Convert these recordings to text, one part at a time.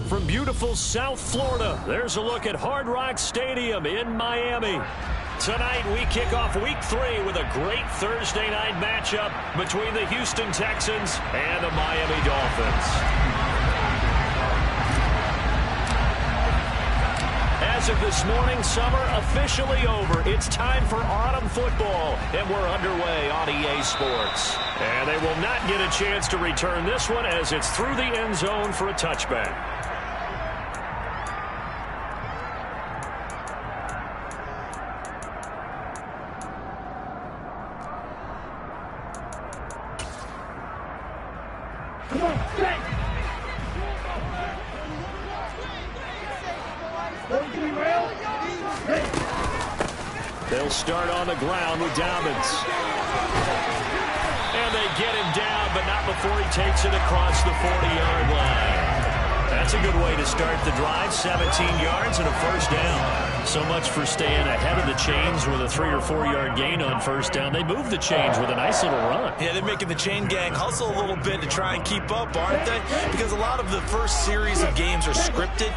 From beautiful South Florida, there's a look at Hard Rock Stadium in Miami. Tonight, we kick off Week 3 with a great Thursday night matchup between the Houston Texans and the Miami Dolphins. As of this morning, summer officially over. It's time for autumn football, and we're underway on EA Sports. And they will not get a chance to return this one as it's through the end zone for a touchback. They'll start on the ground with Dobbins. And they get him down, but not before he takes it across the 40-yard line. That's a good way to start the drive. 17 yards and a first down. So much for staying ahead of the chains with a 3 or 4 yard gain on first down. They move the chains with a nice little run. Yeah, they're making the chain gang hustle a little bit to try and keep up, aren't they? Because a lot of the first series of games are scripted.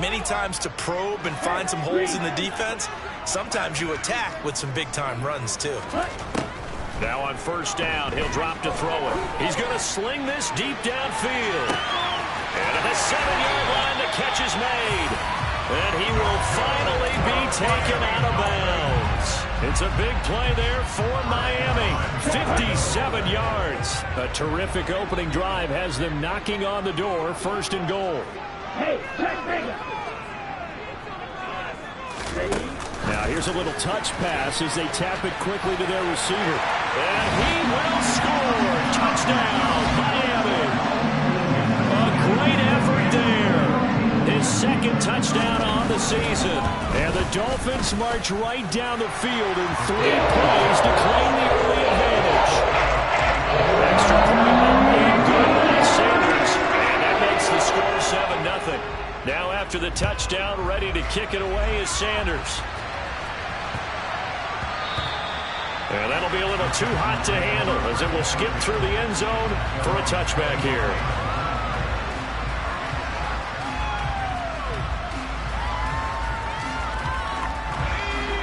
Many times to probe and find some holes in the defense. Sometimes you attack with some big-time runs, too. Now on first down, he'll drop to throw it. He's going to sling this deep downfield. And at the 7-yard line, the catch is made. And he will finally be taken out of bounds. It's a big play there for Miami. 57 yards. A terrific opening drive has them knocking on the door, first and goal. Now here's a little touch pass as they tap it quickly to their receiver. And he will score. Touchdown, Miami. A great effort there. His second touchdown on the season. And the Dolphins march right down the field in 3 plays to claim the early advantage. Extra point and good by Sanders. And that makes the score 7-0. Now after the touchdown, ready to kick it away is Sanders. And that'll be a little too hot to handle as it will skip through the end zone for a touchback here.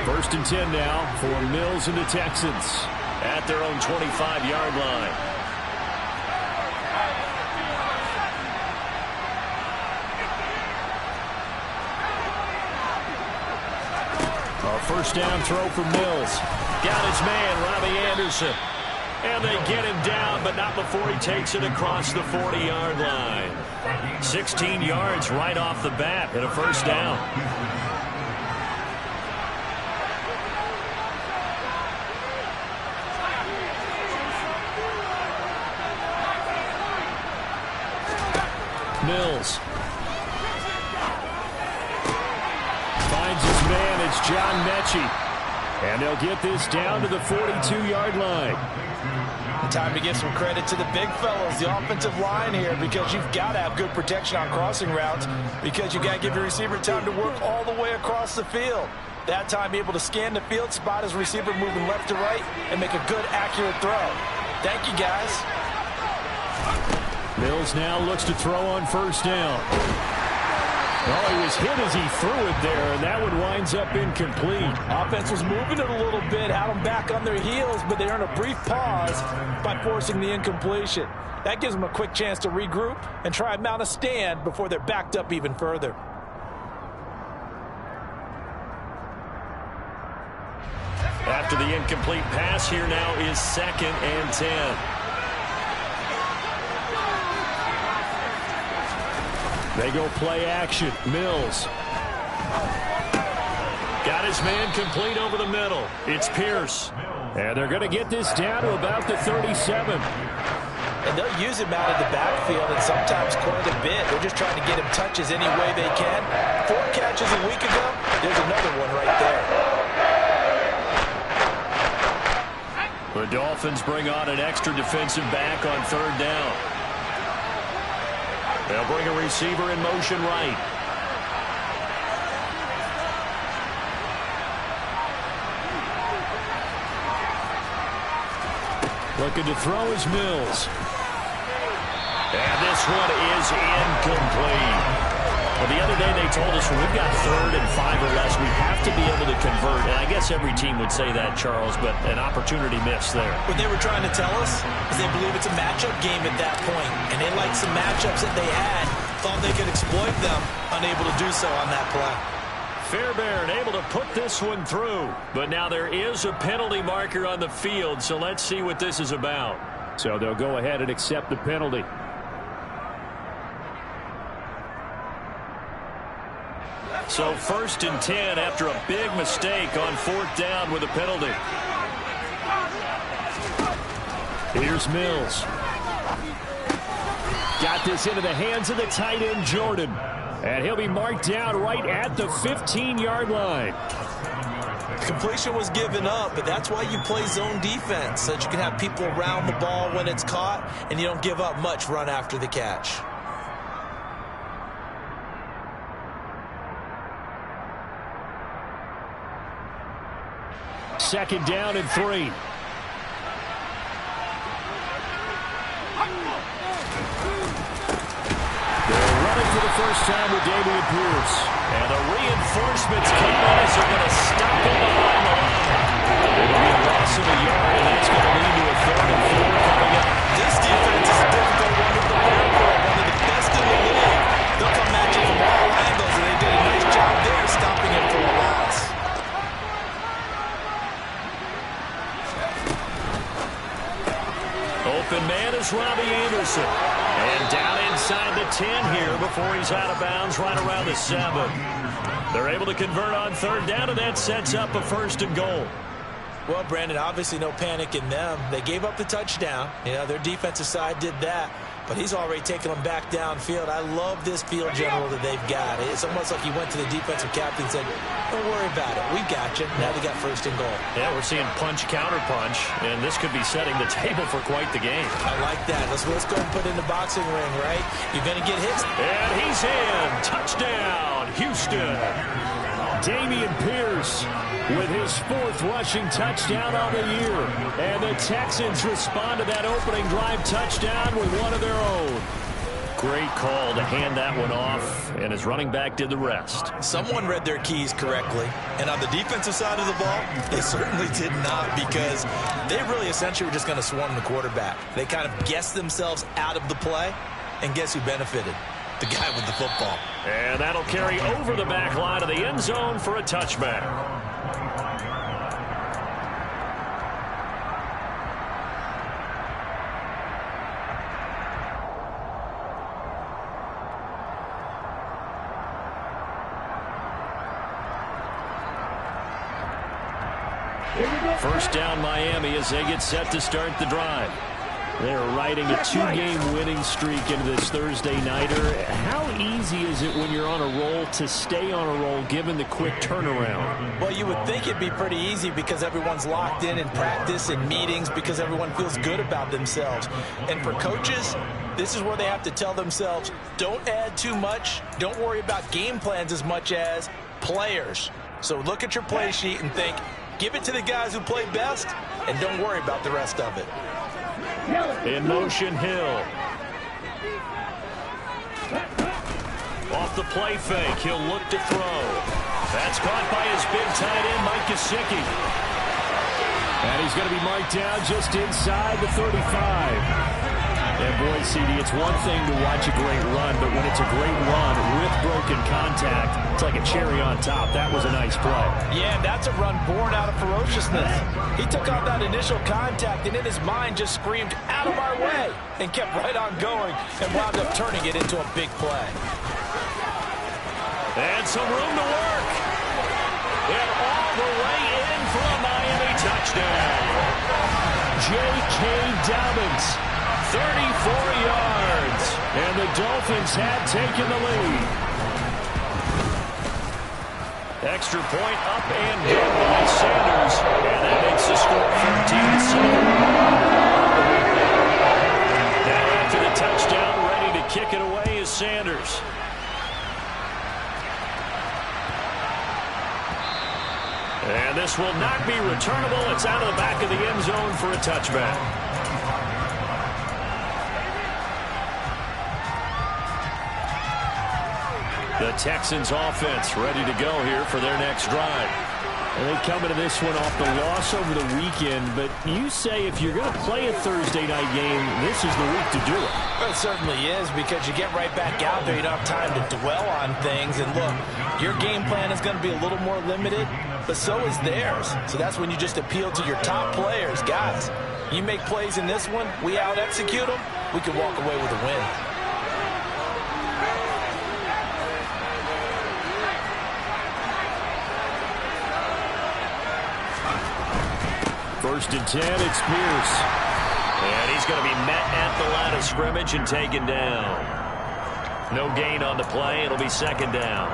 First and 10 now for Mills and the Texans at their own 25-yard line. First down throw for Mills. Got his man, Robbie Anderson. And they get him down, but not before he takes it across the 40-yard line. 16 yards right off the bat and a first down. Mills. Finds his man, it's John Mechie. And they'll get this down to the 42-yard line. Time to give some credit to the big fellas, the offensive line here, because you've got to have good protection on crossing routes, because you've got to give your receiver time to work all the way across the field. That time, be able to scan the field, spot his receiver moving left to right, and make a good, accurate throw. Thank you, guys. Mills now looks to throw on first down. Well, he was hit as he threw it there, and that one winds up incomplete. Offense was moving it a little bit, had them back on their heels, but they earned a brief pause by forcing the incompletion. That gives them a quick chance to regroup and try and mount a stand before they're backed up even further. After the incomplete pass, here now is 2nd and 10. They go play action. Mills. Got his man complete over the middle. It's Pierce. And they're going to get this down to about the 37. And they'll use him out of the backfield and sometimes quite a bit. They're just trying to get him touches any way they can. 4 catches a week ago. There's another one right The there. Dolphins bring on an extra defensive back on 3rd down. They'll bring a receiver in motion right. Looking to throw is Mills. And this one is incomplete. Well, the other day they told us when we've got 3rd and 5 or less, we have to be able to convert. And I guess every team would say that, Charles, but an opportunity missed there. What they were trying to tell us is they believe it's a matchup game at that point, and they liked some matchups that they had, thought they could exploit them, unable to do so on that play. Fairbairn able to put this one through, but now there is a penalty marker on the field, so let's see what this is about. So they'll go ahead and accept the penalty. So 1st and 10 after a big mistake on 4th down with a penalty. Here's Mills. Got this into the hands of the tight end, Jordan. And he'll be marked down right at the 15-yard line. Completion was given up, but that's why you play zone defense, so that you can have people around the ball when it's caught, and you don't give up much run after the catch. Second down and 3. They're running for the first time with Dameon Pierce. And the reinforcements come in as they're going to stop him behind the line. It'll be a loss of a yard, and that's going to lead to a 3rd and 4 coming up. This defense is a difficult one to prepare for. One of the best in the league. They'll come at you from all angles, and they did a nice job there stopping him for a loss. Open man is Robbie Anderson. And down inside the 10 here before he's out of bounds right around the 7. They're able to convert on 3rd down, and that sets up a 1st and goal. Well, Brandon, obviously no panic in them. They gave up the touchdown. You know, their defensive side did that. But he's already taken them back downfield. I love this field general that they've got. It's almost like he went to the defensive captain and said, don't worry about it. We got you. Now they got 1st and goal. Yeah, we're seeing punch, counter punch, and this could be setting the table for quite the game. I like that. Let's go and put in the boxing ring, right? You're going to get hits. And he's in. Touchdown, Houston. Dameon Pierce with his 4th rushing touchdown on the year. And the Texans respond to that opening drive touchdown with one of their own. Great call to hand that one off, and his running back did the rest. Someone read their keys correctly, and on the defensive side of the ball, they certainly did not, because they really essentially were just going to swarm the quarterback. They kind of guessed themselves out of the play, and guess who benefited? The guy with the football. And that'll carry over the back line of the end zone for a touchback. First down Miami as they get set to start the drive. They're riding a 2-game winning streak into this Thursday nighter. How easy is it when you're on a roll to stay on a roll given the quick turnaround? Well, you would think it'd be pretty easy because everyone's locked in practice and meetings because everyone feels good about themselves. And for coaches, this is where they have to tell themselves, don't add too much. Don't worry about game plans as much as players. So look at your play sheet and think, give it to the guys who play best, and don't worry about the rest of it. In motion, Hill. Off the play fake, he'll look to throw. That's caught by his big tight end, Mike Gesicki. And he's going to be marked down just inside the 35. And boy, CD, it's one thing to watch a great run, but when it's a great run with broken contact, it's like a cherry on top. That was a nice play. Yeah, that's a run born out of ferociousness. He took off that initial contact and in his mind just screamed, out of our way, and kept right on going and wound up turning it into a big play. And some room to work. And all the way in for a Miami touchdown. J.K. Dobbins. 34 yards, and the Dolphins have taken the lead. Extra point up and good by Sanders, and that makes the score 14-7. Now after the touchdown, ready to kick it away is Sanders. And this will not be returnable. It's out of the back of the end zone for a touchback. The Texans offense ready to go here for their next drive. And they come into this one off the loss over the weekend, but you say if you're going to play a Thursday night game, this is the week to do it. Well, it certainly is, because you get right back out there. You don't have time to dwell on things. And look, your game plan is going to be a little more limited, but so is theirs. So that's when you just appeal to your top players. Guys, you make plays in this one, we out-execute them, we can walk away with a win. First and 10, it's Pierce. And he's going to be met at the line of scrimmage and taken down. No gain on the play. It'll be second down.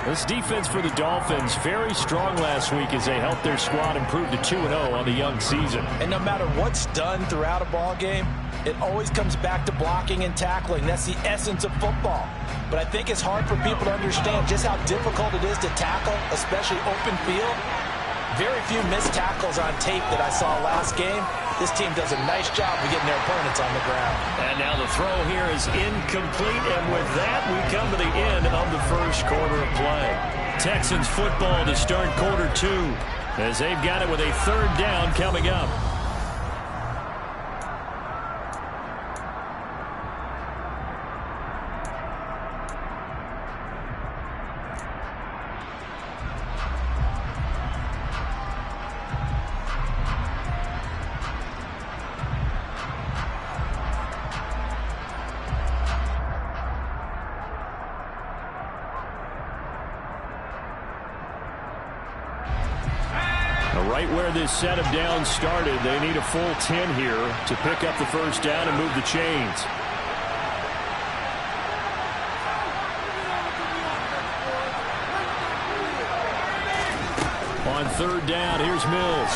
This defense for the Dolphins, very strong last week as they helped their squad improve to 2-0 on the young season. And no matter what's done throughout a ball game, it always comes back to blocking and tackling. That's the essence of football. But I think it's hard for people to understand just how difficult it is to tackle, especially open field. Very few missed tackles on tape that I saw last game. This team does a nice job of getting their opponents on the ground. And now the throw here is incomplete. And with that, we come to the end of the first quarter of play. Texans football to start quarter 2 as they've got it with a third down coming up. Right where this set of downs started, they need a full 10 here to pick up the first down and move the chains. On third down, here's Mills.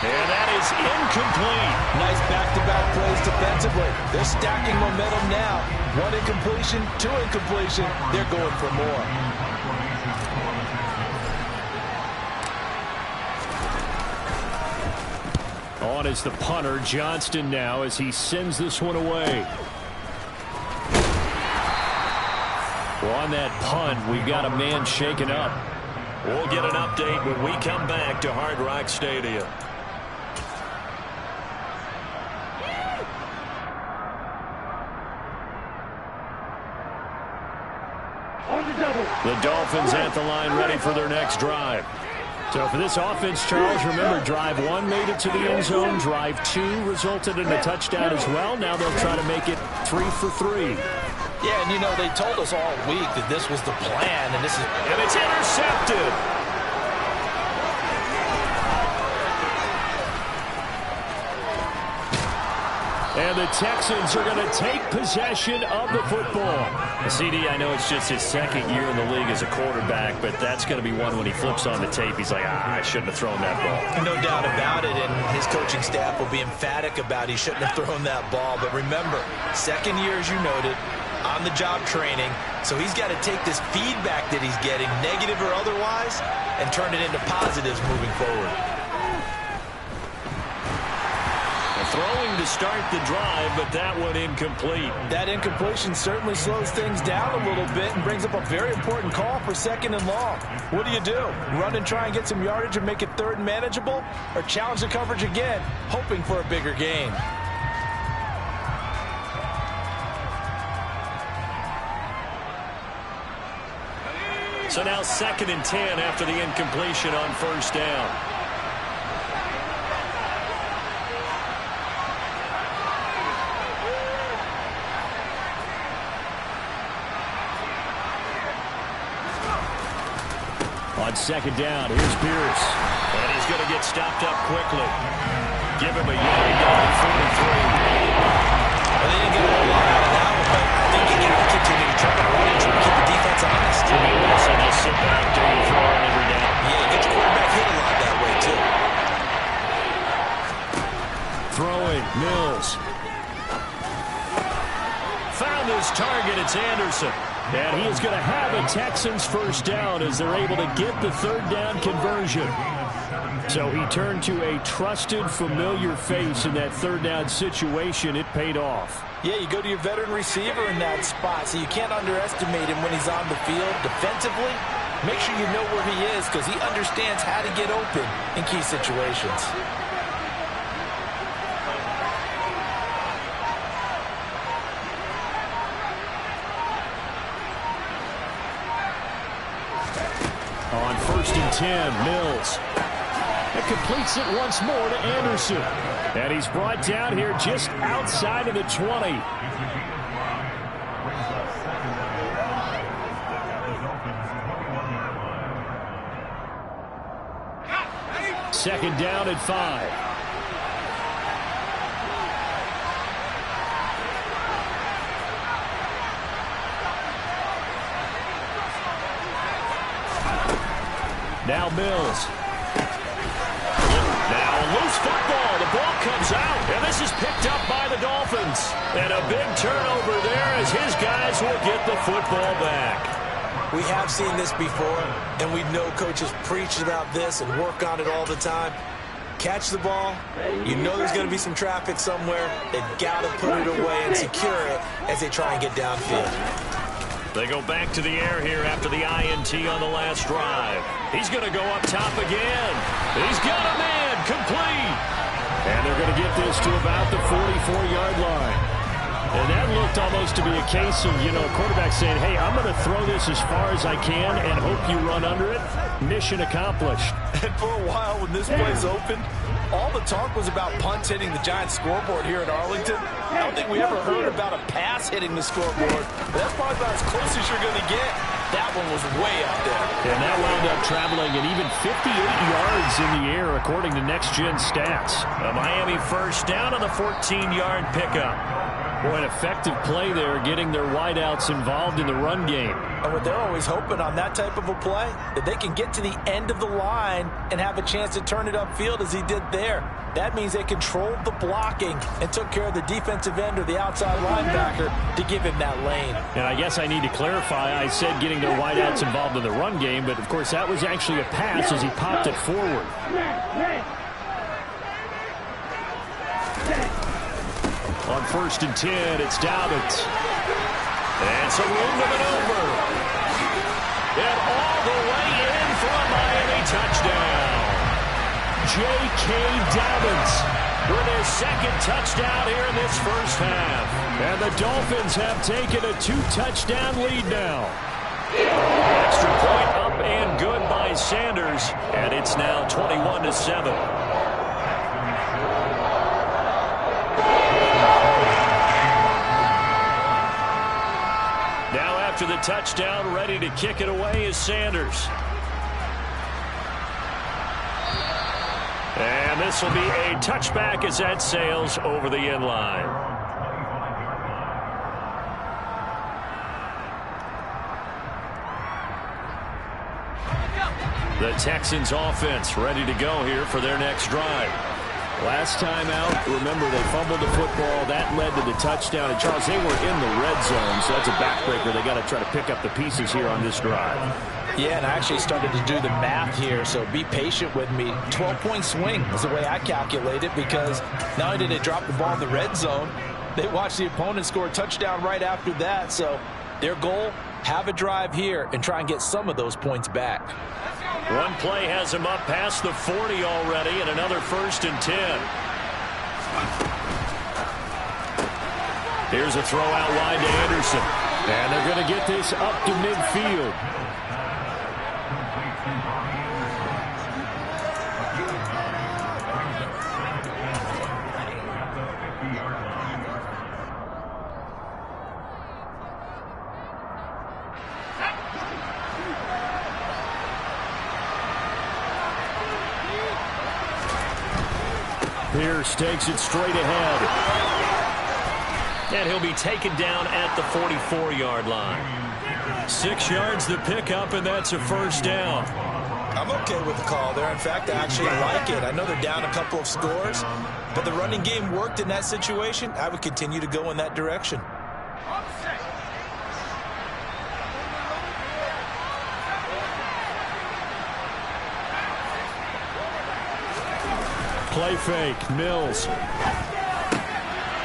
And that is incomplete. Nice back-to-back plays defensively. They're stacking momentum now. One incompletion, two incompletion. They're going for more. On is the punter, Johnston, now as he sends this one away. Well, on that punt, we've got a man shaken up. We'll get an update when we come back to Hard Rock Stadium. The Dolphins at the line ready for their next drive. So for this offense, Charles, remember, drive 1 made it to the end zone. Drive 2 resulted in a touchdown as well. Now they'll try to make it 3 for 3. Yeah, and you know, they told us all week that this was the plan, and it's intercepted. And the Texans are going to take possession of the football. CD, I know it's just his second year in the league as a quarterback, but that's going to be one when he flips on the tape. He's like, I shouldn't have thrown that ball. No doubt about it, and his coaching staff will be emphatic about he shouldn't have thrown that ball. But remember, second year, as you noted, on-the-job training, so he's got to take this feedback that he's getting, negative or otherwise, and turn it into positives moving forward. Throwing to start the drive, but that one incomplete. That incompletion certainly slows things down a little bit and brings up a very important call for second and long. What do? Run and try and get some yardage and make it third and manageable, or challenge the coverage again, hoping for a bigger gain? So now second and 10 after the incompletion on first down. On second down, here's Pierce. And he's going to get stopped up quickly. Give him a yard down at 43. Well, they didn't get a whole lot out of that one, but I think you have to continue to try to run and try to keep the defense honest. Jimmy Wilson just sit back, do your throwing every down. Yeah, get your quarterback hit a lot that way, too. Throwing, Mills. Found his target, it's Anderson. And he is going to have a Texans first down as they're able to get the third down conversion. So he turned to a trusted, familiar face in that third down situation. It paid off. Yeah, you go to your veteran receiver in that spot, so you can't underestimate him when he's on the field. Defensively, make sure you know where he is because he understands how to get open in key situations. On 1st and 10, Mills. It completes it once more to Anderson. And he's brought down here just outside of the 20. Second down at 5. Now Mills. Now a loose football. The ball comes out, and this is picked up by the Dolphins. And a big turnover there as his guys will get the football back. We have seen this before, and we know coaches preach about this and work on it all the time. Catch the ball. You know there's going to be some traffic somewhere. They've got to put it away and secure it as they try and get downfield. They go back to the air here after the INT on the last drive. He's going to go up top again. He's got a man complete. And they're going to get this to about the 44-yard line. And that looked almost to be a case of, a quarterback saying, hey, I'm going to throw this as far as I can and hope you run under it. Mission accomplished. And for a while when this play's open, all the talk was about punts hitting the Giants scoreboard here in Arlington. I don't think we ever heard about a pass hitting the scoreboard. That's probably about as close as you're going to get. That one was way up there. And that wound up traveling at even 58 yards in the air, according to Next Gen Stats. A Miami first down on the 14-yard pickup. Boy, an effective play there, getting their wideouts involved in the run game. And what they're always hoping on that type of a play, that they can get to the end of the line and have a chance to turn it upfield as he did there. That means they controlled the blocking and took care of the defensive end or the outside linebacker to give him that lane. And I guess I need to clarify, I said getting their wideouts involved in the run game, but of course that was actually a pass as he popped it forward. On 1st and 10, it's Dobbins. And some room to maneuver. And all the way in for a Miami touchdown. J.K. Dobbins with his second touchdown here in this first half. And the Dolphins have taken a 2-touchdown lead now. Extra point up and good by Sanders. And it's now 21-7. After the touchdown, ready to kick it away is Sanders. And this will be a touchback as that sails over the end line. The Texans offense ready to go here for their next drive. Last time out, remember, they fumbled the football. That led to the touchdown. And, Charles, they were in the red zone, so that's a backbreaker. They got to try to pick up the pieces here on this drive. Yeah, and I actually started to do the math here, so be patient with me. 12-point swing is the way I calculate it because not only did they drop the ball in the red zone, they watched the opponent score a touchdown right after that. So their goal, have a drive here and try and get some of those points back. One play has him up past the 40 already, and another 1st and 10. Here's a throw out wide to Anderson. And they're going to get this up to midfield. Pierce takes it straight ahead. And he'll be taken down at the 44-yard line. 6 yards the pickup, and that's a first down. I'm okay with the call there. In fact, I actually like it. I know they're down a couple of scores, but the running game worked in that situation. I would continue to go in that direction. play fake. Mills.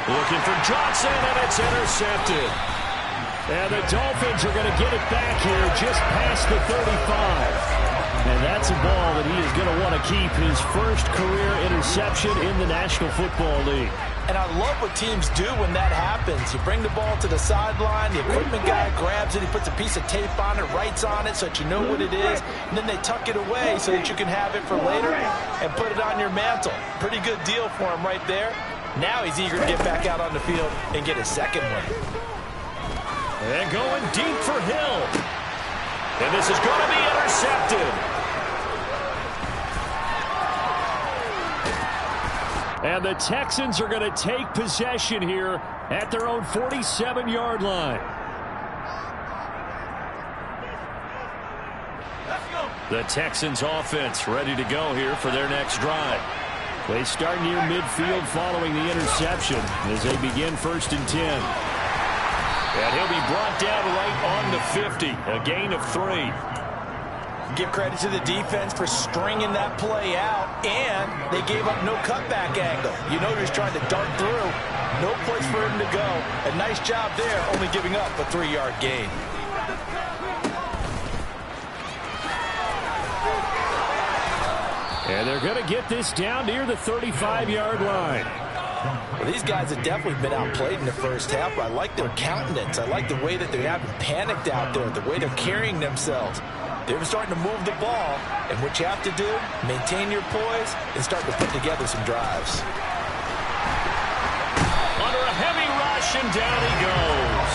Looking for Johnson, and it's intercepted. And the Dolphins are going to get it back here just past the 35. And that's a ball that he is going to want to keep, his first career interception in the National Football League. And I love what teams do when that happens. You bring the ball to the sideline, the equipment guy grabs it, he puts a piece of tape on it, writes on it so that you know what it is, and then they tuck it away so that you can have it for later and put it on your mantle. Pretty good deal for him right there. Now he's eager to get back out on the field and get his second win. And going deep for Hill. And this is going to be intercepted. And the Texans are going to take possession here at their own 47-yard line. The Texans offense ready to go here for their next drive. They start near midfield following the interception as they begin 1st and 10. And he'll be brought down right on the 50, a gain of 3. Give credit to the defense for stringing that play out, and they gave up no cutback angle. You know he's trying to dart through. No place for him to go. A nice job there, only giving up a 3-yard gain. And they're going to get this down near the 35-yard line. Well, these guys have definitely been outplayed in the first half. I like their countenance. I like the way that they haven't panicked out there, the way they're carrying themselves. They're starting to move the ball, and what you have to do, maintain your poise and start to put together some drives. Under a heavy rush, and down he goes.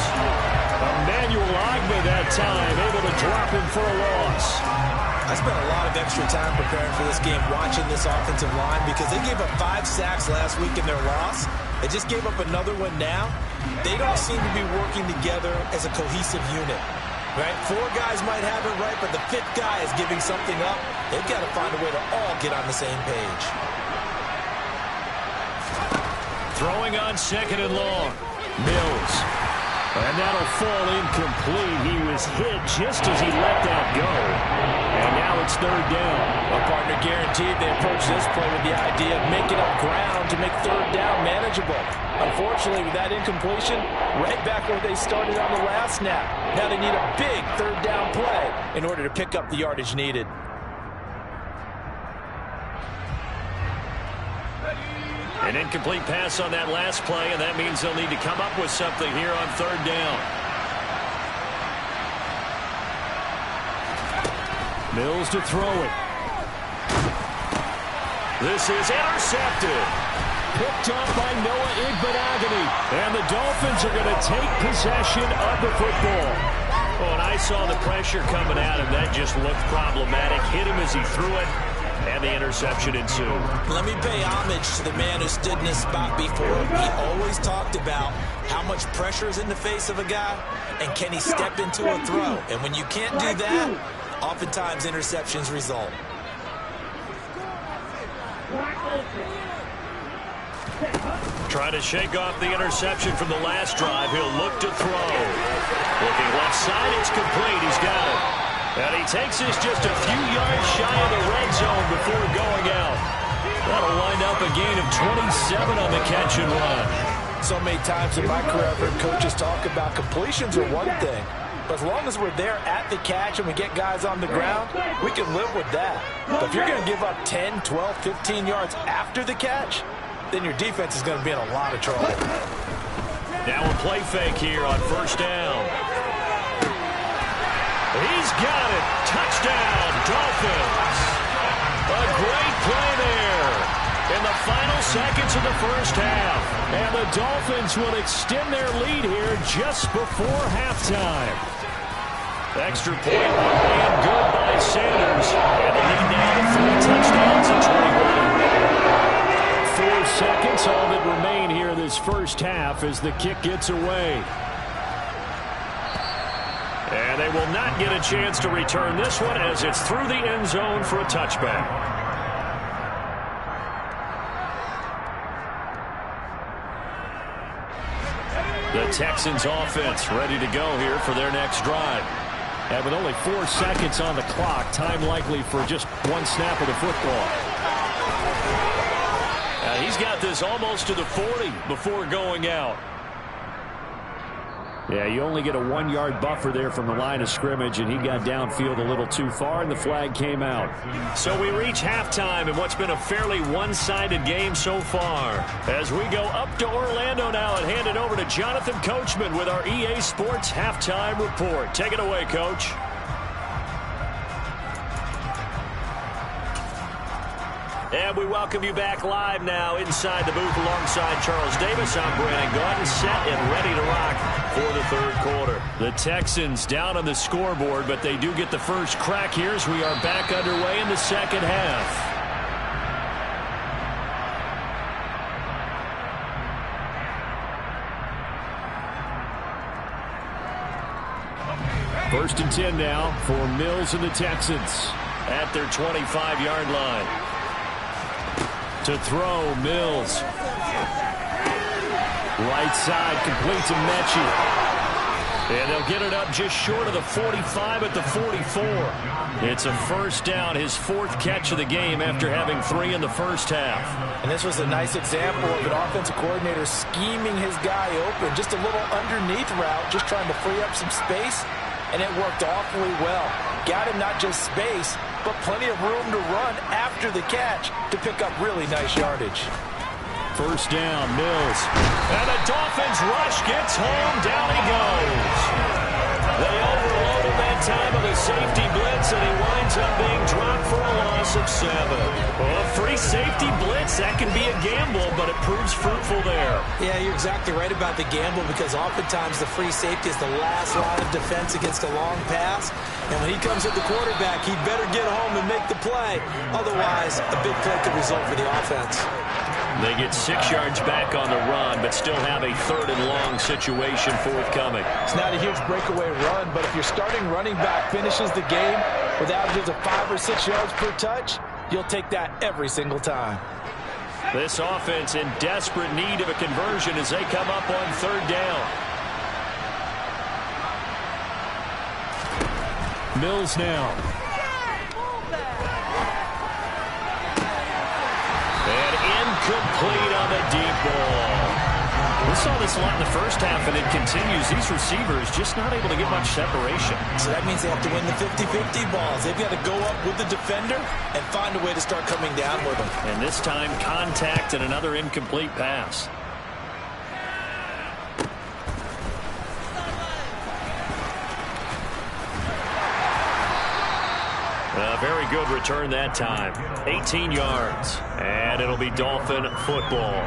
Emmanuel Ogbah that time, able to drop him for a loss. I spent a lot of extra time preparing for this game watching this offensive line because they gave up 5 sacks last week in their loss. They just gave up another one now. They don't seem to be working together as a cohesive unit. Right? 4 guys might have it right, but the 5th guy is giving something up. They've got to find a way to all get on the same page. Throwing on 2nd and long. Mills. And that'll fall incomplete. He was hit just as he let that go. And now it's 3rd down. A partner guaranteed they approach this play with the idea of making up ground to make 3rd down manageable. Unfortunately, with that incompletion, right back where they started on the last snap. Now they need a big 3rd down play in order to pick up the yardage needed. An incomplete pass on that last play, and that means they'll need to come up with something here on 3rd down. Mills to throw it. This is intercepted. Picked up by Noah Igbenogany. And the Dolphins are going to take possession of the football. Oh, and I saw the pressure coming at him. That just looked problematic. Hit him as he threw it. And the interception ensued. Let me pay homage to the man who stood in this spot before. He always talked about how much pressure is in the face of a guy and can he step into a throw. And when you can't do that, oftentimes interceptions result. Trying to shake off the interception from the last drive. He'll look to throw. Looking left side, it's complete. He's got it. And he takes this just a few yards shy of the red zone before going out. That'll wind up a gain of 27 on the catch and run. So many times in my career, I've heard coaches talk about completions are one thing. But as long as we're there at the catch and we get guys on the ground, we can live with that. But if you're going to give up 10, 12, 15 yards after the catch, then your defense is going to be in a lot of trouble. Now a play fake here on 1st down. He's got it. Touchdown, Dolphins. A great play there in the final seconds of the first half. And the Dolphins will extend their lead here just before halftime. Extra point and good by Sanders. And the lead now to 3 touchdowns and 21. 4 seconds, all that remain here this first half as the kick gets away. And they will not get a chance to return this one as it's through the end zone for a touchback. The Texans offense ready to go here for their next drive. And with only 4 seconds on the clock, time likely for just 1 snap of the football. He's got this almost to the 40 before going out. Yeah, you only get a 1-yard buffer there from the line of scrimmage, and he got downfield a little too far, and the flag came out. So we reach halftime in what's been a fairly one-sided game so far. As we go up to Orlando now and hand it over to Jonathan Coachman with our EA Sports Halftime Report. Take it away, Coach. And we welcome you back live now inside the booth alongside Charles Davis. I'm Brandon Gaudin, set and ready to rock for the third quarter. The Texans down on the scoreboard, but they do get the first crack here as we are back underway in the second half. First and 10 now for Mills and the Texans At their 25-yard line. To throw, Mills. right side, complete to Mechie. And they'll get it up just short of the 45 at the 44. It's a first down, his fourth catch of the game after having 3 in the first half. And this was a nice example of an offensive coordinator scheming his guy open. Just a little underneath route, just trying to free up some space, and it worked awfully well. Got him not just space, but plenty of room to run after the catch to pick up really nice yardage. First down, Mills. And the Dolphins rush gets home. Down he goes. They overload him that time with a safety blitz, and he winds up being dropped for a loss of 7. Well, a free safety blitz, that can be a gamble, but it proves fruitful there. Yeah, you're exactly right about the gamble, because oftentimes the free safety is the last line of defense against a long pass. And when he comes at the quarterback, he'd better get home and make the play. Otherwise, a big play could result for the offense. They get 6 yards back on the run, but still have a 3rd and long situation forthcoming. It's not a huge breakaway run, but if your starting running back finishes the game with averages of 5 or 6 yards per touch, you'll take that every single time. This offense in desperate need of a conversion as they come up on 3rd down. Mills now. And incomplete on the deep ball. We saw this a lot in the first half, and it continues. These receivers just not able to get much separation. So that means they have to win the 50-50 balls. They've got to go up with the defender and find a way to start coming down with them. And this time, contact and another incomplete pass. A very good return that time. 18 yards. And it'll be Dolphin football.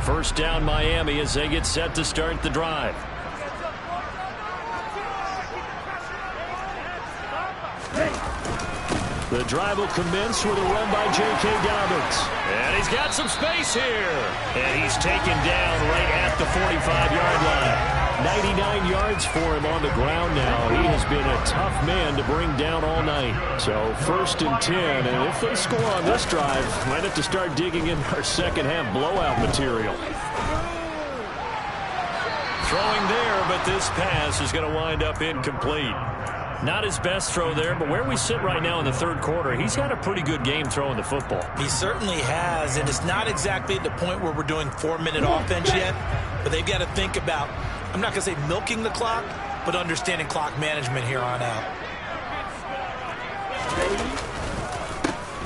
First down Miami as they get set to start the drive. The drive will commence with a run by J.K. Dobbins. And he's got some space here. And he's taken down right at the 45-yard line. 99 yards for him on the ground now. He has been a tough man to bring down all night. So first and 10, and if they score on this drive, might have to start digging in our second half blowout material. Throwing there, but this pass is going to wind up incomplete. Not his best throw there, but where we sit right now in the third quarter, he's had a pretty good game throwing the football. He certainly has, and it's not exactly at the point where we're doing 4-minute offense yet, but they've got to think about, I'm not going to say milking the clock, but understanding clock management here on out.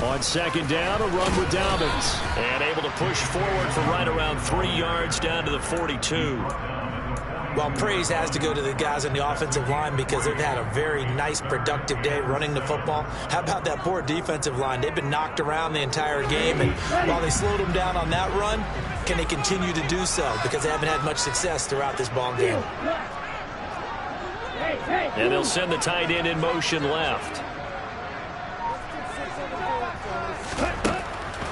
On second down, a run with Dobbins. And able to push forward for right around 3 yards down to the 42. Well, praise has to go to the guys on the offensive line because they've had a very nice, productive day running the football. How about that poor defensive line? They've been knocked around the entire game, and while they slowed them down on that run, can they continue to do so? Because they haven't had much success throughout this ball game. And they'll send the tight end in motion left.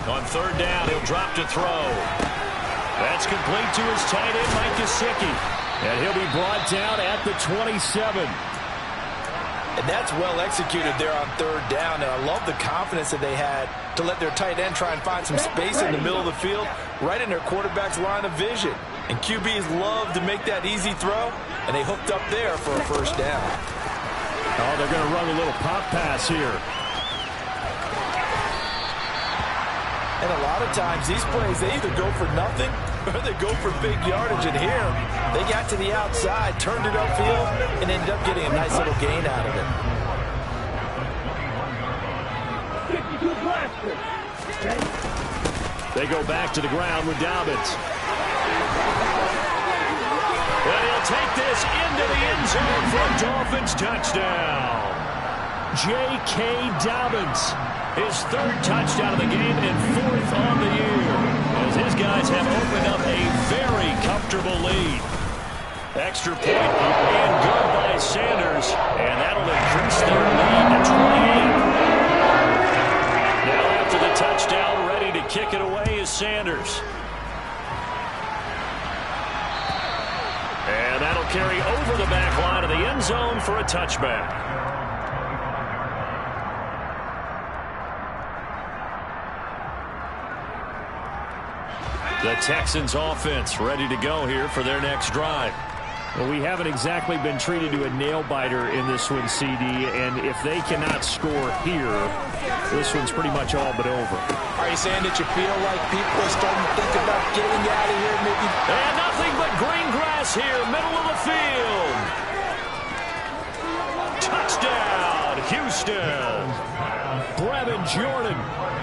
On third down, he'll drop to throw. That's complete to his tight end, Mike Gesicki. And he'll be brought down at the 27. And that's well executed there on third down. And I love the confidence that they had to let their tight end try and find some space in the middle of the field, right in their quarterback's line of vision. And QBs love to make that easy throw, and they hooked up there for a first down. Oh, they're going to run a little pop pass here. And a lot of times, these plays, they either go for nothing or they go for big yardage. And here, they got to the outside, turned it upfield, and ended up getting a nice little gain out of it. They go back to the ground with Dobbins. And he'll take this into the end zone for a Dolphins touchdown. J.K. Dobbins, his third touchdown of the game and fourth on the year, as his guys have opened up a very comfortable lead. Extra point and good by Sanders, and that'll increase their lead to 28. Now after the touchdown, ready to kick it away is Sanders. And that'll carry over the back line of the end zone for a touchback. The Texans offense ready to go here for their next drive. Well, we haven't exactly been treated to a nail-biter in this one, CD, and if they cannot score here, this one's pretty much all but over. Are you saying that you feel like people are starting to think about getting out of here maybe? And nothing but green grass here, middle of the field. Touchdown, Houston. Brevin Jordan,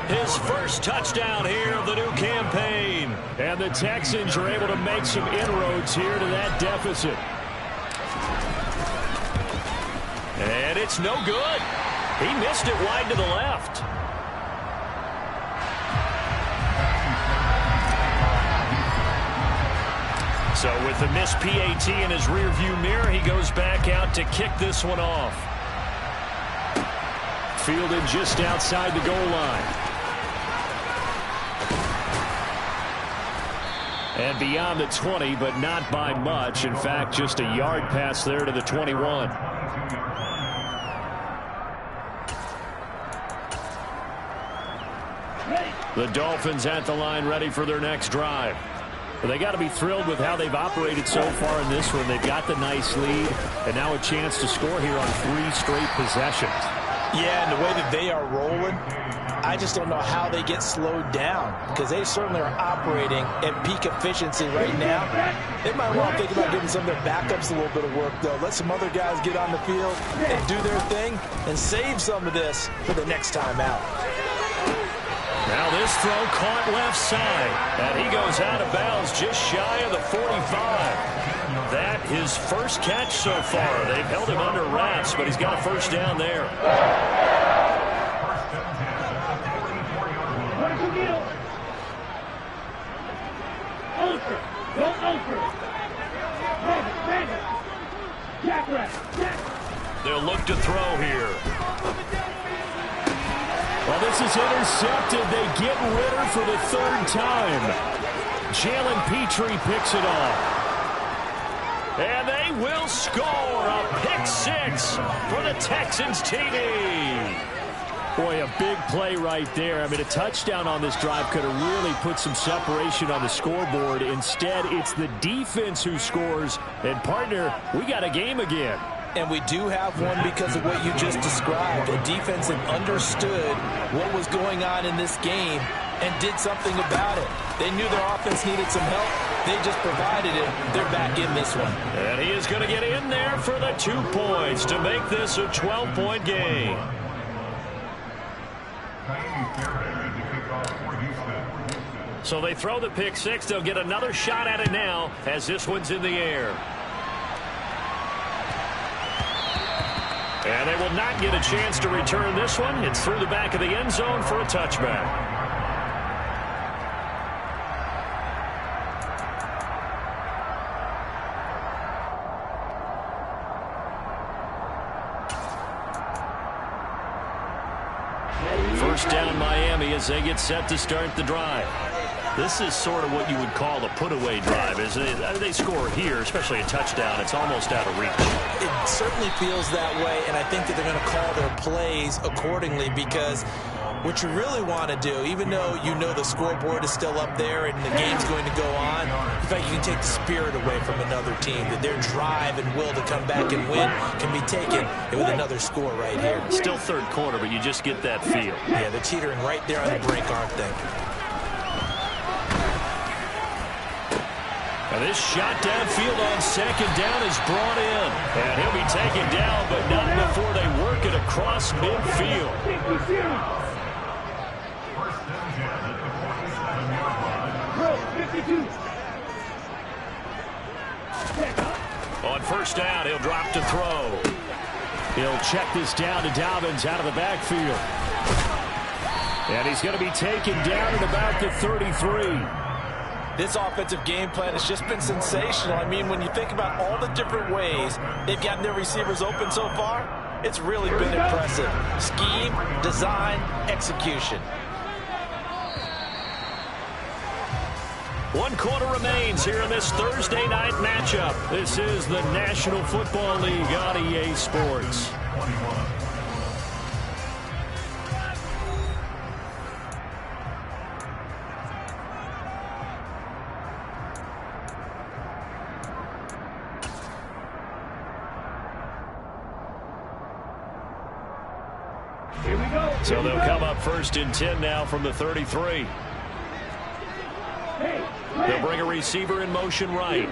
his first touchdown here of the new campaign. And the Texans are able to make some inroads here to that deficit. And it's no good. He missed it wide to the left. So with the missed PAT in his rearview mirror, he goes back out to kick this one off. Fielded just outside the goal line. And beyond the 20, but not by much. In fact, just a yard pass there to the 21. The Dolphins at the line ready for their next drive. But they got to be thrilled with how they've operated so far in this one. They've got the nice lead, and now a chance to score here on 3 straight possessions. Yeah, and the way that they are rolling, I just don't know how they get slowed down, because they certainly are operating at peak efficiency right now. They might want to think about giving some of their backups a little bit of work, though. Let some other guys get on the field and do their thing and save some of this for the next time out. Now this throw caught left side, and he goes out of bounds just shy of the 45. That his first catch so far. They've held him under wraps, but he's got a first down there. They'll look to throw here. Well, this is intercepted. They get Ritter for the 3rd time. Jalen Petrie picks it off. And they will score a pick 6 for the Texans TD. Boy, a big play right there. I mean, a touchdown on this drive could have really put some separation on the scoreboard. Instead, it's the defense who scores. And, partner, we got a game again. And we do have one because of what you just described. A defense that understood what was going on in this game and did something about it. They knew their offense needed some help. They just provided it. They're back in this one. And he is going to get in there for the 2 points to make this a 12-point game. So they throw the pick 6. They'll get another shot at it now as this one's in the air. And they will not get a chance to return this one. It's through the back of the end zone for a touchback. First down Miami as they get set to start the drive. This is sort of what you would call a put-away drive, isn't it? They score here, especially a touchdown. It's almost out of reach. It certainly feels that way, and I think that they're going to call their plays accordingly, because what you really want to do, even though you know the scoreboard is still up there and the game's going to go on, in fact, you can take the spirit away from another team, that their drive and will to come back and win can be taken with another score right here. Still 3rd quarter, but you just get that feel. Yeah, they're teetering right there on the brink, aren't they? And this shot downfield on second down is brought in. And he'll be taken down, but not before they work it across midfield. On first down, he'll drop to throw. He'll check this down to Dobbins out of the backfield. And he's going to be taken down at about the 33. This offensive game plan has just been sensational. I mean, when you think about all the different ways they've gotten their receivers open so far, it's really been impressive. Scheme, design, execution. 1 quarter remains here in this Thursday night matchup. This is the National Football League on EA Sports. So they'll come up 1st and 10 now from the 33. They'll bring a receiver in motion right.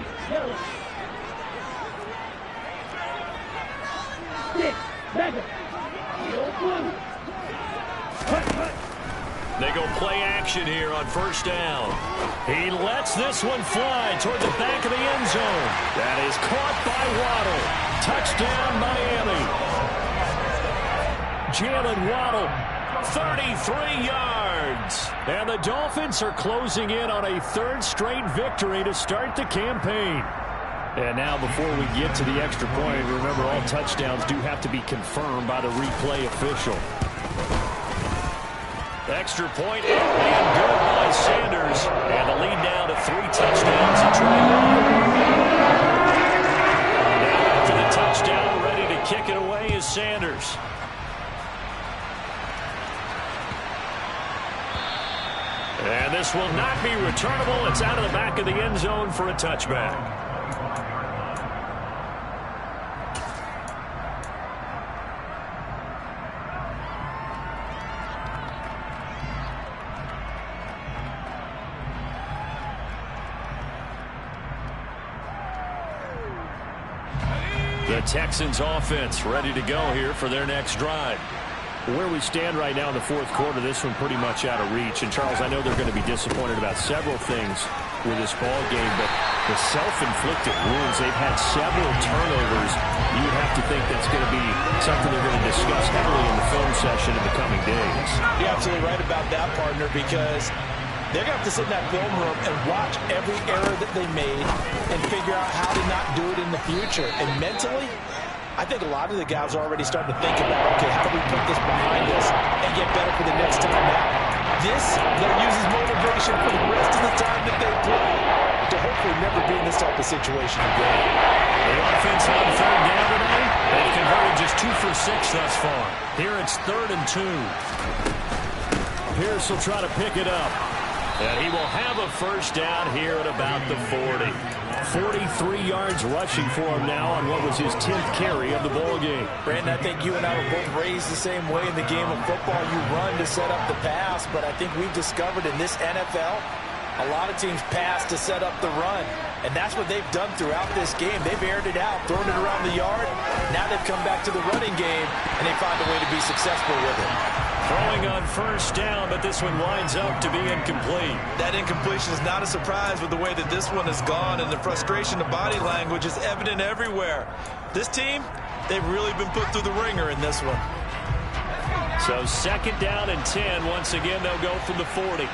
They go play action here on first down. He lets this one fly toward the back of the end zone. That is caught by Waddle. Touchdown, Miami. Jalen Waddle, 33 yards. And the Dolphins are closing in on a 3rd straight victory to start the campaign. And now before we get to the extra point, remember all touchdowns do have to be confirmed by the replay official. Extra point and good by Sanders. And the lead now to 3 touchdowns in 21. Now after the touchdown, ready to kick it away is Sanders. And this will not be returnable. It's out of the back of the end zone for a touchback. The Texans offense ready to go here for their next drive. Where we stand right now in the 4th quarter, this one pretty much out of reach. And, Charles, I know they're going to be disappointed about several things with this ball game, but the self-inflicted wounds, they've had several turnovers. You would have to think that's going to be something they're going to discuss heavily in the film session in the coming days. You're absolutely right about that, partner, because they're going to have to sit in that film room and watch every error that they made and figure out how to not do it in the future. And mentally, I think a lot of the guys are already starting to think about, okay, how do we put this behind us and get better for the next time out? This, they'll use as motivation for the rest of the time that they play to hopefully never be in this type of situation again. The offense on 3rd down tonight, they've converted just 2 for 6 thus far. Here it's 3rd and 2. Pierce will try to pick it up. And he will have a first down here at about the 40. 43 yards rushing for him now on what was his 10th carry of the ball game. Brandon, I think you and I were both raised the same way in the game of football. You run to set up the pass, but I think we've discovered in this NFL, a lot of teams pass to set up the run. And that's what they've done throughout this game. They've aired it out, thrown it around the yard. Now they've come back to the running game, and they find a way to be successful with it. Throwing on first down, but this one winds up to be incomplete. That incompletion is not a surprise with the way that this one has gone, and the frustration of body language is evident everywhere. This team, they've really been put through the ringer in this one. So 2nd down and 10. Once again, they'll go from the 40.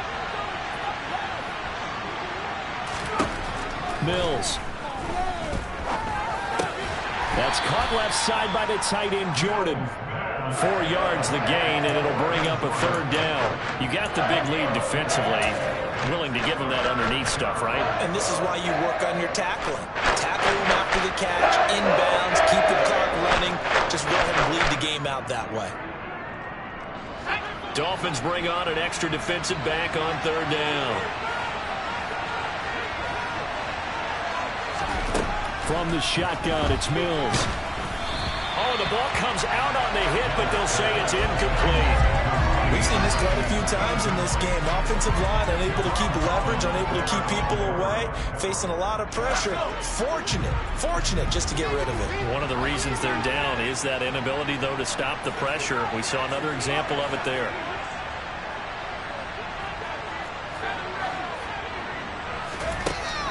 Mills. That's caught left side by the tight end, Jordan. 4 yards the gain, and it'll bring up a 3rd down. You got the big lead defensively. Willing to give them that underneath stuff, right? And this is why you work on your tackling. Tackle them after the catch, inbounds, keep the clock running. Just go ahead and bleed the game out that way. Dolphins bring on an extra defensive back on 3rd down. From the shotgun, it's Mills. Oh, the ball comes out on the hit, but they'll say it's incomplete. We've seen this quite a few times in this game. Offensive line unable to keep leverage, unable to keep people away, facing a lot of pressure. Fortunate just to get rid of it. One of the reasons they're down is that inability, though, to stop the pressure. We saw another example of it there.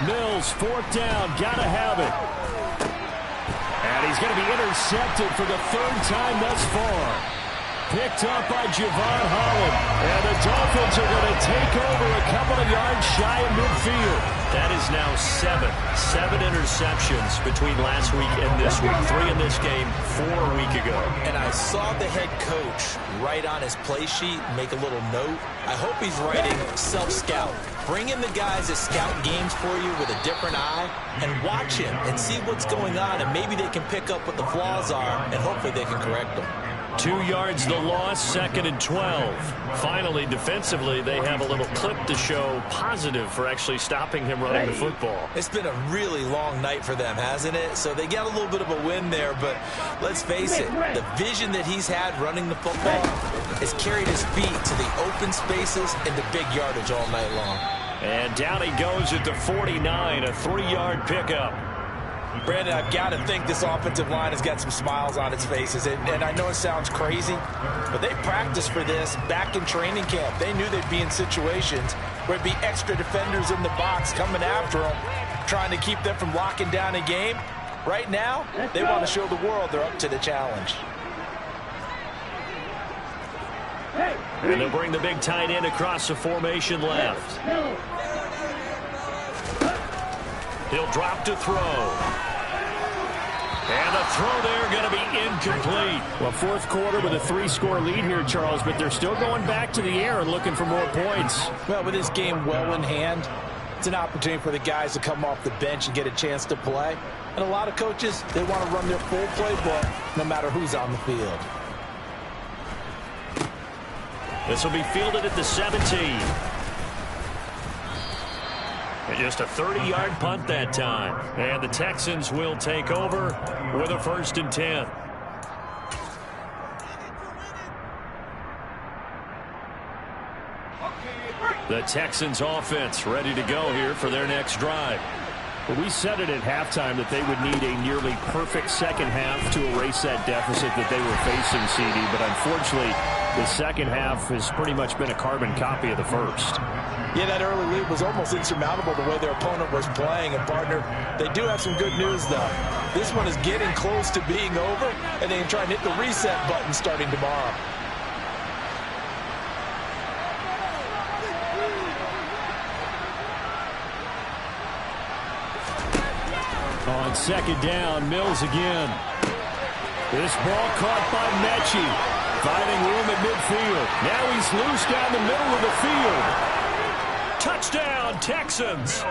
Mills, fourth down, gotta have it. And he's going to be intercepted for the third time thus far. Picked up by Javon Holland. And the Dolphins are going to take over a couple of yards shy of midfield. That is now seven interceptions between last week and this week. 3 in this game, 4 a week ago. And I saw the head coach write on his play sheet, make a little note. I hope he's writing self-scout. Bring in the guys that scout games for you with a different eye and watch him and see what's going on, and maybe they can pick up what the flaws are, and hopefully they can correct them. 2 yards the loss, 2nd and 12. Finally, defensively, they have a little clip to show positive for actually stopping him running the football. It's been a really long night for them, hasn't it? So they got a little bit of a win there, but let's face it, the vision that he's had running the football has carried his feet to the open spaces and the big yardage all night long. And down he goes at the 49, a 3-yard pickup. Brandon, I've got to think this offensive line has got some smiles on its faces. And I know it sounds crazy, but they practiced for this back in training camp. They knew they'd be in situations where it'd be extra defenders in the box coming after them, trying to keep them from locking down a game. Right now, they want to show the world they're up to the challenge. And they'll bring the big tight end across the formation left. He'll drop to throw. And the throw there going to be incomplete. Well, fourth quarter with a 3-score lead here, Charles, but they're still going back to the air and looking for more points. Well, with this game well in hand, it's an opportunity for the guys to come off the bench and get a chance to play. And a lot of coaches, they want to run their full playbook no matter who's on the field. This will be fielded at the 17. And just a 30-yard punt that time. And the Texans will take over with a 1st and 10. The Texans offense ready to go here for their next drive. Well, we said it at halftime that they would need a nearly perfect second half to erase that deficit that they were facing, CD. But unfortunately, the second half has pretty much been a carbon copy of the first. Yeah, that early lead was almost insurmountable the way their opponent was playing. And, partner, they do have some good news, though. This one is getting close to being over, and they can try and hit the reset button starting tomorrow. On second down, Mills again. This ball caught by Mechie, finding room at midfield. Now he's loose down the middle of the field. Touchdown, Texans.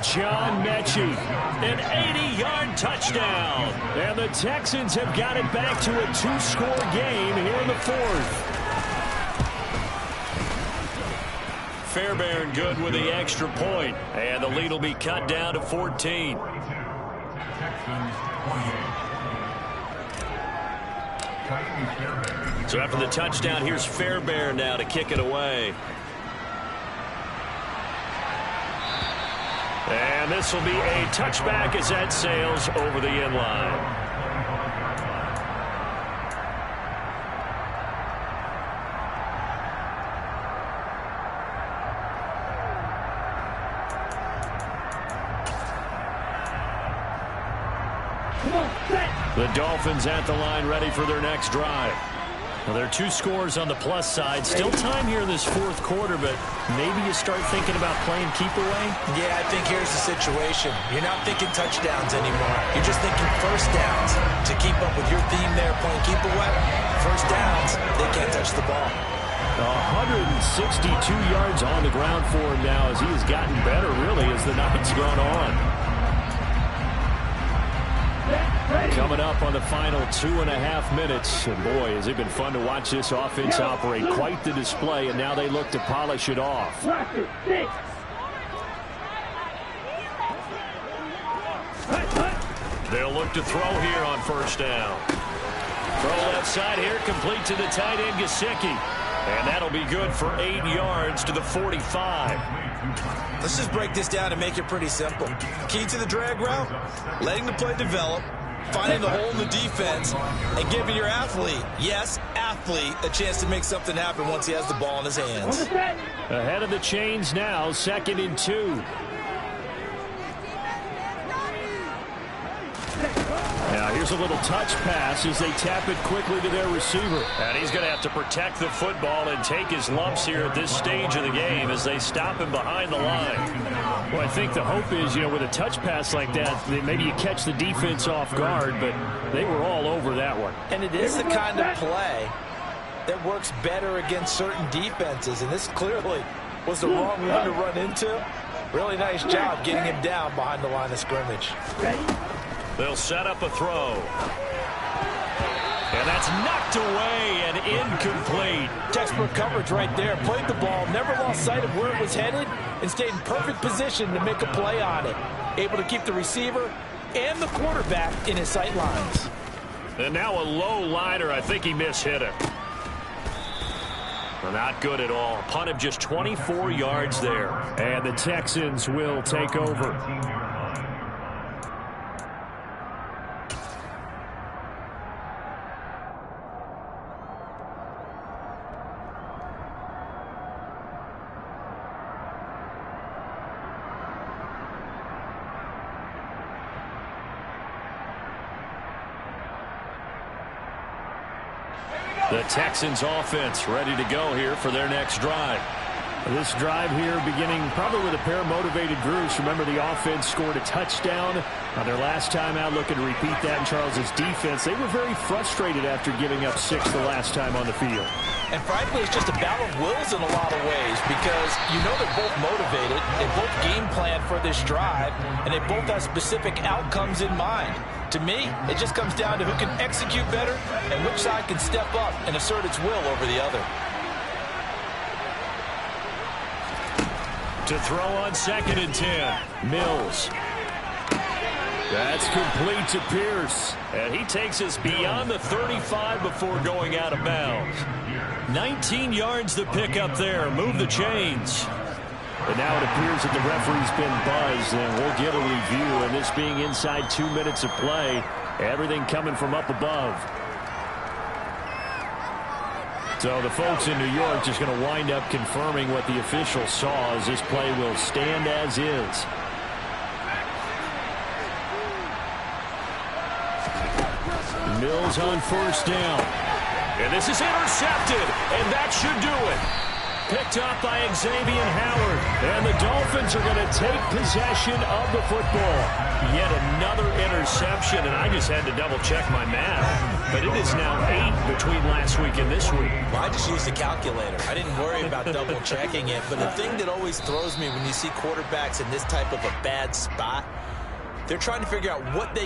John Mechie. An 80-yard touchdown. And the Texans have got it back to a 2-score game here in the fourth. Fairbairn good with the extra point. And the lead will be cut down to 14. So after the touchdown, here's Fairbairn now to kick it away. And this will be a touchback as that sails over the end line. The Dolphins at the line ready for their next drive. Well, there are 2 scores on the plus side. Still time here in this fourth quarter, but maybe you start thinking about playing keep away? Yeah, I think here's the situation. You're not thinking touchdowns anymore. You're just thinking first downs. To keep up with your theme there, playing keep away, first downs, they can't touch the ball. 162 yards on the ground for him now as he has gotten better, really, as the night's gone on. Coming up on the final 2.5 minutes. And boy, has it been fun to watch this offense operate. Quite the display, and now they look to polish it off. They'll look to throw here on first down. Throw left side here, complete to the tight end, Gesicki. And that'll be good for 8 yards to the 45. Let's just break this down and make it pretty simple. Key to the drag route, letting the play develop, finding the hole in the defense, and giving your athlete, yes, athlete, a chance to make something happen once he has the ball in his hands. Ahead of the chains now, 2nd and 2. Now here's a little touch pass as they tap it quickly to their receiver. And he's going to have to protect the football and take his lumps here at this stage of the game as they stop him behind the line. Well, I think the hope is, with a touch pass like that, maybe you catch the defense off guard, but they were all over that one. And it is the kind of play that works better against certain defenses, and this clearly was the wrong one to run into. Really nice job getting him down behind the line of scrimmage. They'll set up a throw. And that's knocked away and incomplete. Textbook coverage right there. Played the ball, never lost sight of where it was headed, and stayed in perfect position to make a play on it. Able to keep the receiver and the quarterback in his sight lines. And now a low liner. I think he mishit it. Well, not good at all. Punt of just 24 yards there. And the Texans will take over. The Texans offense ready to go here for their next drive. This drive here beginning probably with a pair of motivated groups. Remember, the offense scored a touchdown on their last time out, looking to repeat that in Charles's defense. They were very frustrated after giving up 6 the last time on the field. And frankly, it's just a battle of wills in a lot of ways because they're both motivated. They both game plan for this drive, and they both have specific outcomes in mind. To me, it just comes down to who can execute better and which side can step up and assert its will over the other. To throw on 2nd and 10. Mills. That's complete to Pierce. And he takes us beyond the 35 before going out of bounds. 19 yards to pick up there. Move the chains. And now it appears that the referee's been buzzed, and we'll get a review. And this being inside 2 minutes of play, everything coming from up above. So the folks in New York just going to wind up confirming what the official saw as this play will stand as is. Mills on 1st down. And this is intercepted, and that should do it. Picked up by Xavier Howard. And the Dolphins are going to take possession of the football. Yet another interception, and I just had to double-check my math. But it is now 8 between last week and this week. Well, I just used a calculator. I didn't worry about double-checking it. But the thing that always throws me when you see quarterbacks in this type of a bad spot, they're trying to figure out what they